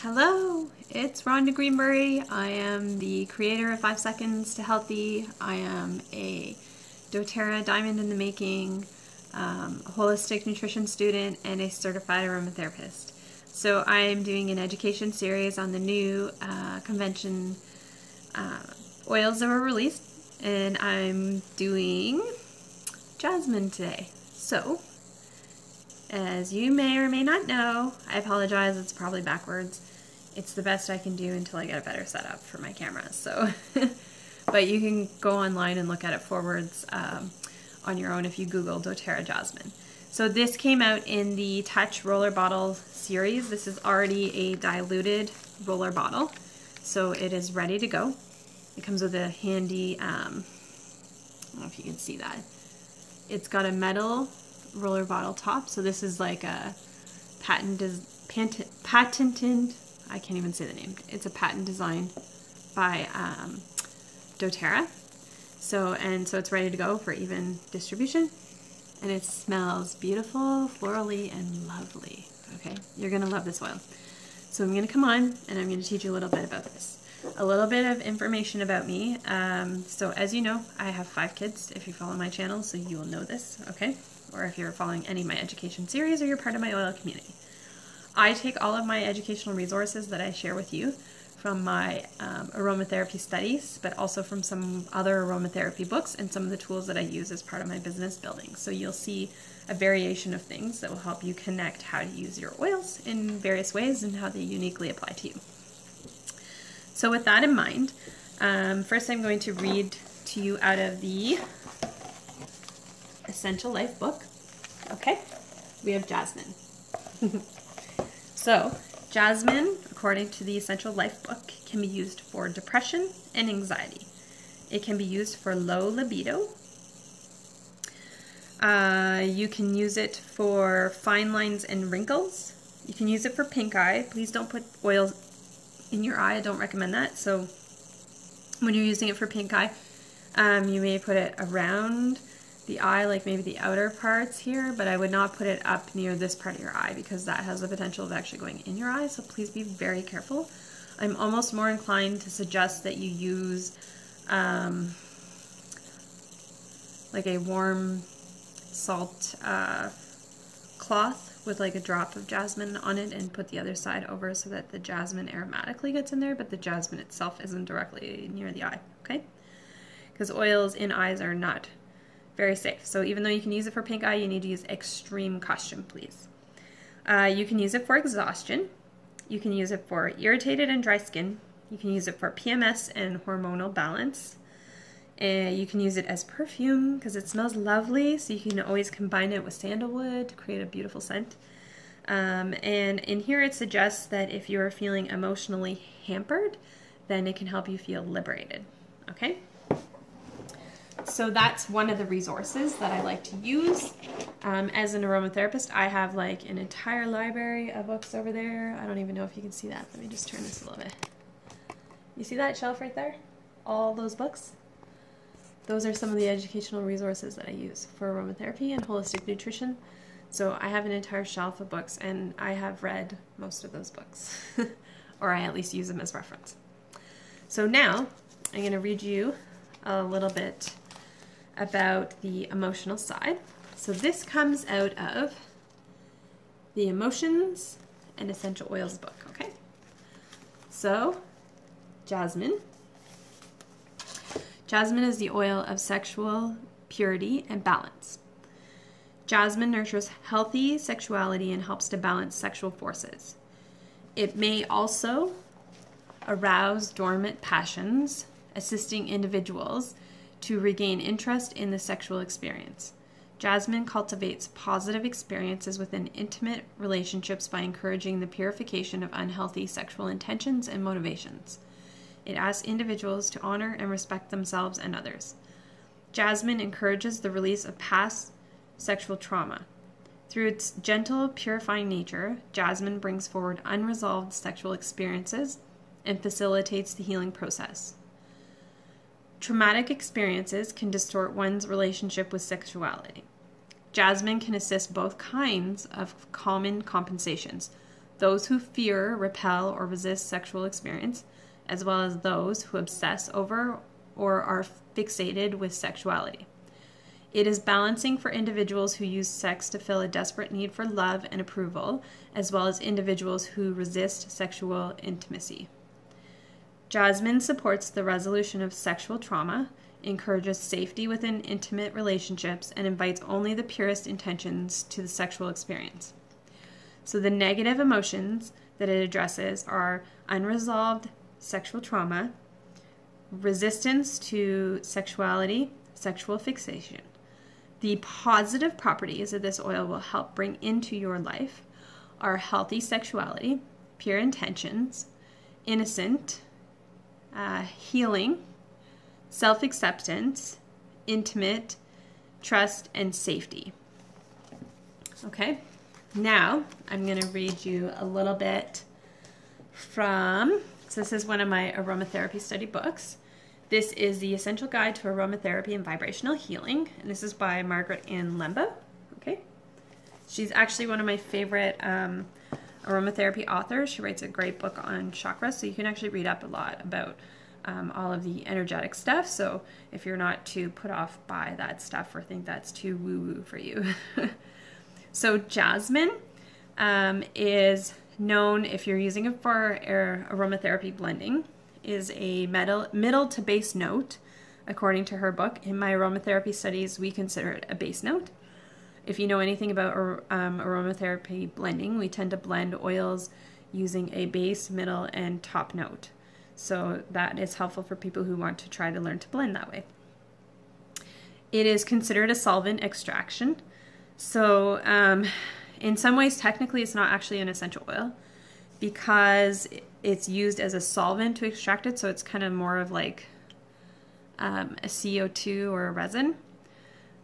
Hello, it's Rhonda Greenbury. I am the creator of 5 Seconds to Healthy. I am a doTERRA Diamond in the Making, a holistic nutrition student, and a certified aromatherapist. So I am doing an education series on the new convention oils that were released, and I'm doing Jasmine today. So, as you may or may not know, I apologize, it's probably backwards. It's the best I can do until I get a better setup for my camera. So, but you can go online and look at it forwards on your own if you Google doTERRA Jasmine. So this came out in the Touch Roller Bottle series. This is already a diluted roller bottle, so it is ready to go. It comes with a handy, I don't know if you can see that. It's got a metal roller bottle top, so this is like a patented, I can't even say the name. It's a patent design by doTERRA. So it's ready to go for even distribution. And it smells beautiful, florally, and lovely. Okay, you're gonna love this oil. So I'm gonna come on and I'm gonna teach you a little bit about this. A little bit of information about me. So as you know, I have 5 kids if you follow my channel, so you will know this, okay? Or if you're following any of my education series or you're part of my oil community. I take all of my educational resources that I share with you from my aromatherapy studies, but also from some other aromatherapy books and some of the tools that I use as part of my business building. So you'll see a variation of things that will help you connect how to use your oils in various ways and how they uniquely apply to you. So with that in mind, first I'm going to read to you out of the Essential Life book. Okay, we have Jasmine. So, Jasmine, according to the Essential Life book, can be used for depression and anxiety. It can be used for low libido. You can use it for fine lines and wrinkles. You can use it for pink eye. Please don't put oils in your eye. I don't recommend that. So, when you're using it for pink eye, you may put it around the eye, like maybe the outer parts here, but I would not put it up near this part of your eye because that has the potential of actually going in your eye, so please be very careful. I'm almost more inclined to suggest that you use like a warm salt cloth with like a drop of jasmine on it and put the other side over so that the jasmine aromatically gets in there, but the jasmine itself isn't directly near the eye, okay? Because oils in eyes are not very safe. So even though you can use it for pink eye, you need to use extreme caution, please. You can use it for exhaustion. You can use it for irritated and dry skin. You can use it for PMS and hormonal balance. You can use it as perfume because it smells lovely, so you can always combine it with sandalwood to create a beautiful scent. And in here it suggests that if you're feeling emotionally hampered, then it can help you feel liberated. Okay? So that's one of the resources that I like to use. As an aromatherapist, I have like an entire library of books over there. I don't even know if you can see that. Let me just turn this a little bit. You see that shelf right there? All those books? Those are some of the educational resources that I use for aromatherapy and holistic nutrition. So I have an entire shelf of books and I have read most of those books. Or I at least use them as reference. So now I'm going to read you a little bit about the emotional side. So this comes out of the Emotions and Essential Oils book, okay? So, Jasmine. Jasmine is the oil of sexual purity and balance. Jasmine nurtures healthy sexuality and helps to balance sexual forces. It may also arouse dormant passions, assisting individuals to regain interest in the sexual experience. Jasmine cultivates positive experiences within intimate relationships by encouraging the purification of unhealthy sexual intentions and motivations. It asks individuals to honor and respect themselves and others. Jasmine encourages the release of past sexual trauma. Through its gentle, purifying nature, jasmine brings forward unresolved sexual experiences and facilitates the healing process. Traumatic experiences can distort one's relationship with sexuality. Jasmine can assist both kinds of common compensations, those who fear, repel, or resist sexual experience, as well as those who obsess over or are fixated with sexuality. It is balancing for individuals who use sex to fill a desperate need for love and approval, as well as individuals who resist sexual intimacy. Jasmine supports the resolution of sexual trauma, encourages safety within intimate relationships, and invites only the purest intentions to the sexual experience. So the negative emotions that it addresses are unresolved sexual trauma, resistance to sexuality, sexual fixation. The positive properties that this oil will help bring into your life are healthy sexuality, pure intentions, innocent, healing, self-acceptance, intimate, trust, and safety. Okay, now I'm going to read you a little bit from, so this is one of my aromatherapy study books. This is The Essential Guide to Aromatherapy and Vibrational Healing, and this is by Margaret Ann Lembo. Okay, she's actually one of my favorite aromatherapy authors. She writes a great book on chakras, so you can actually read up a lot about all of the energetic stuff. So if you're not too put off by that stuff or think that's too woo-woo for you. So jasmine is known, if you're using it for aromatherapy blending, is a middle to base note. According to her book, in my aromatherapy studies, we consider it a base note. If you know anything about aromatherapy blending, we tend to blend oils using a base, middle, and top note. So that is helpful for people who want to try to learn to blend that way. It is considered a solvent extraction. So in some ways, technically, it's not actually an essential oil because it's used as a solvent to extract it. So it's kind of more of like a CO2 or a resin.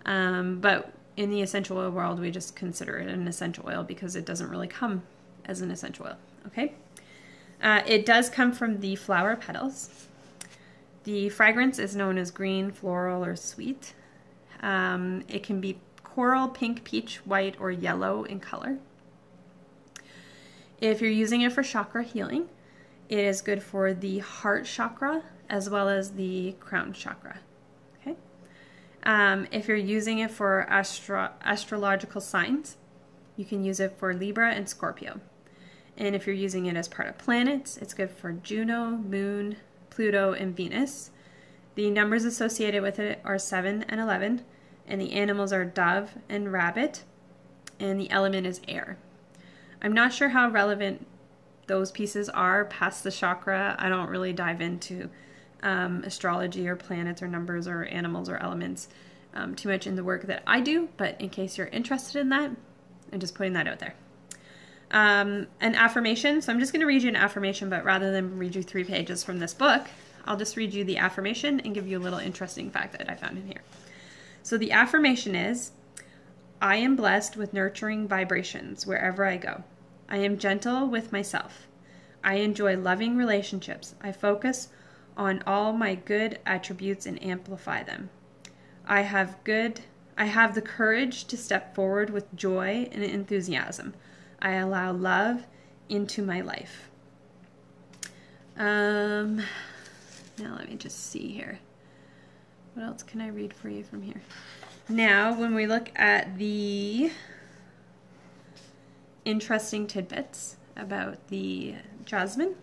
But in the essential oil world, we just consider it an essential oil because it doesn't really come as an essential oil. Okay. It does come from the flower petals. The fragrance is known as green, floral, or sweet. It can be coral, pink, peach, white, or yellow in color. If you're using it for chakra healing, it is good for the heart chakra as well as the crown chakra. Okay. If you're using it for astrological signs, you can use it for Libra and Scorpio. And if you're using it as part of planets, it's good for Juno, Moon, Pluto, and Venus. The numbers associated with it are 7 and 11, and the animals are dove and rabbit, and the element is air. I'm not sure how relevant those pieces are past the chakra. I don't really dive into astrology or planets or numbers or animals or elements too much in the work that I do, but in case you're interested in that, I'm just putting that out there. An affirmation. So I'm just going to read you an affirmation, but rather than read you 3 pages from this book, I'll just read you the affirmation and give you a little interesting fact that I found in here. So the affirmation is, I am blessed with nurturing vibrations wherever I go. I am gentle with myself. I enjoy loving relationships. I focus on all my good attributes and amplify them. I have the courage to step forward with joy and enthusiasm. I allow love into my life. Now let me just see here. What else can I read for you from here? Now, when we look at the interesting tidbits about the jasmine,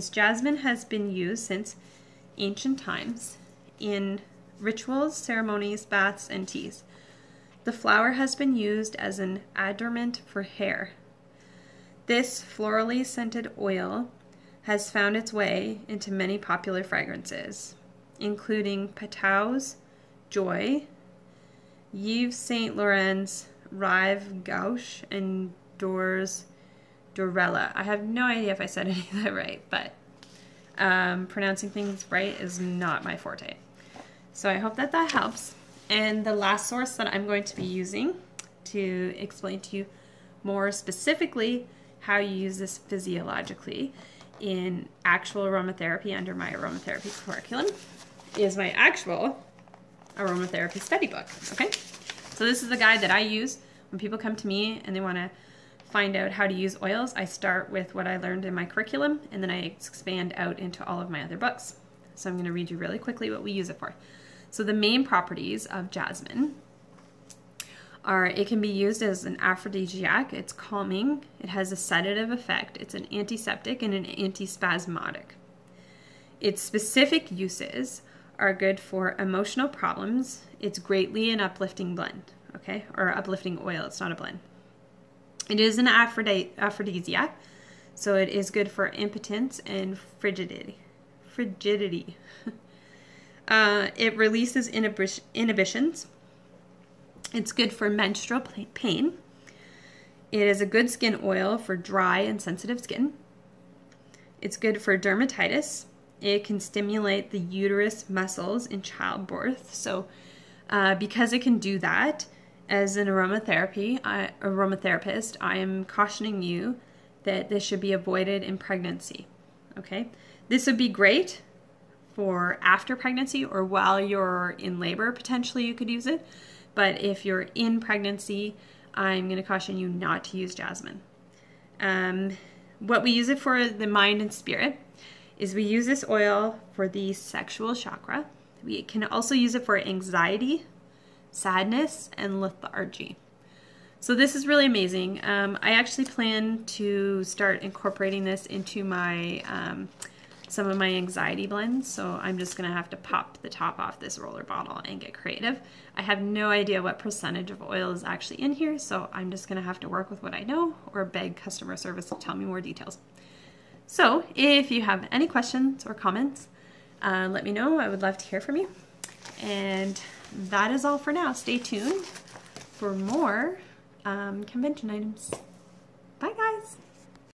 jasmine has been used since ancient times in rituals, ceremonies, baths, and teas. The flower has been used as an adornment for hair. This florally scented oil has found its way into many popular fragrances, including Patau's Joy, Yves Saint Laurent's Rive Gauche, and Dior's Dorella. I have no idea if I said any of that right, but pronouncing things right is not my forte. So I hope that that helps. And the last source that I'm going to be using to explain to you more specifically how you use this physiologically in actual aromatherapy under my aromatherapy curriculum is my actual aromatherapy study book. Okay, so this is the guide that I use when people come to me and they want to find out how to use oils, I start with what I learned in my curriculum, and then I expand out into all of my other books. So I'm going to read you really quickly what we use it for. So the main properties of jasmine are, it can be used as an aphrodisiac, it's calming, it has a sedative effect, it's an antiseptic and an antispasmodic. Its specific uses are good for emotional problems. It's greatly an uplifting blend, okay, or uplifting oil, it's not a blend. It is an aphrodisiac, so it is good for impotence and frigidity. It releases inhibitions. It's good for menstrual pain. It is a good skin oil for dry and sensitive skin. It's good for dermatitis. It can stimulate the uterus muscles in childbirth. So because it can do that, as an aromatherapist, I am cautioning you that this should be avoided in pregnancy. Okay, this would be great for after pregnancy or while you're in labor. Potentially you could use it, but if you're in pregnancy, I'm going to caution you not to use jasmine. What we use it for, the mind and spirit, is we use this oil for the sexual chakra. We can also use it for anxiety, sadness, and lethargy. So this is really amazing. I actually plan to start incorporating this into my some of my anxiety blends, so I'm just gonna have to pop the top off this roller bottle and get creative. I have no idea what percentage of oil is actually in here, so I'm just gonna have to work with what I know or beg customer service to tell me more details. So if you have any questions or comments, let me know. I would love to hear from you. And that is all for now. Stay tuned for more convention items. Bye, guys.